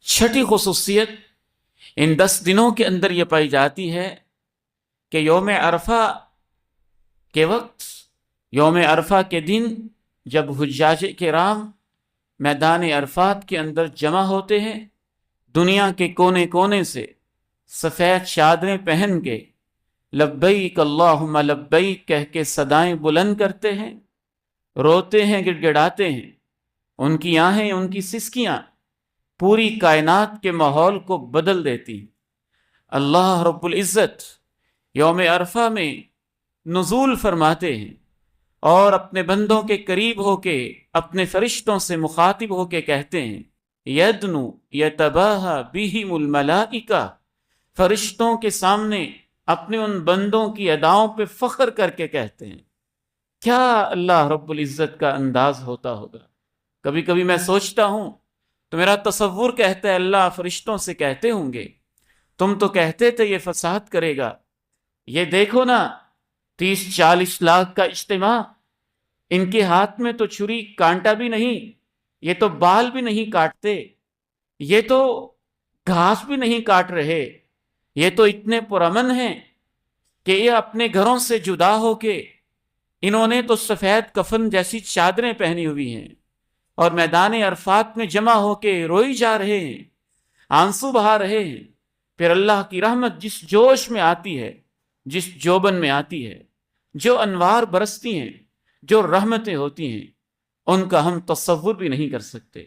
چھٹی خصوصیت ان 10 دنوں کے اندر یہ پائی جاتی ہے کہ یوم عرفہ کے وقت، یوم عرفہ کے دن جب حجاج کرام میدان عرفات کے اندر جمع ہوتے ہیں، دنیا کے کونے کونے سے سفید چادریں پہن کے لبیک اللہم لبیک کہہ کے صدائیں بلند کرتے ہیں، روتے ہیں، گڑ گڑاتے ہیں، ان کی آہیں، ان کی سسکیاں پوری کائنات کے ماحول کو بدل دیتی ہیں۔ اللہ رب العزت یوم عرفہ میں نزول فرماتے ہیں اور اپنے بندوں کے قریب ہو کے اپنے فرشتوں سے مخاطب ہو کے کہتے ہیں یدنو یتباہا بہم الملائکہ، فرشتوں کے سامنے اپنے ان بندوں کی اداؤں پہ فخر کر کے کہتے ہیں۔ کیا اللہ رب العزت کا انداز ہوتا ہوگا؟ کبھی کبھی میں سوچتا ہوں تو میرا تصور کہتا ہے اللہ فرشتوں سے کہتے ہوں گے تم تو کہتے تھے یہ فساد کرے گا، یہ دیکھو نا 30-40 لاکھ کا اجتماع، ان کے ہاتھ میں تو چھری کانٹا بھی نہیں، یہ تو بال بھی نہیں کاٹتے، یہ تو گھاس بھی نہیں کاٹ رہے، یہ تو اتنے پرامن ہیں کہ یہ اپنے گھروں سے جدا ہو کے انہوں نے تو سفید کفن جیسی چادریں پہنی ہوئی ہیں اور میدان عرفات میں جمع ہو کے روئی جا رہے ہیں، آنسو بہا رہے ہیں۔ پھر اللہ کی رحمت جس جوش میں آتی ہے، جس جوبن میں آتی ہے، جو انوار برستی ہیں، جو رحمتیں ہوتی ہیں، ان کا ہم تصور بھی نہیں کر سکتے۔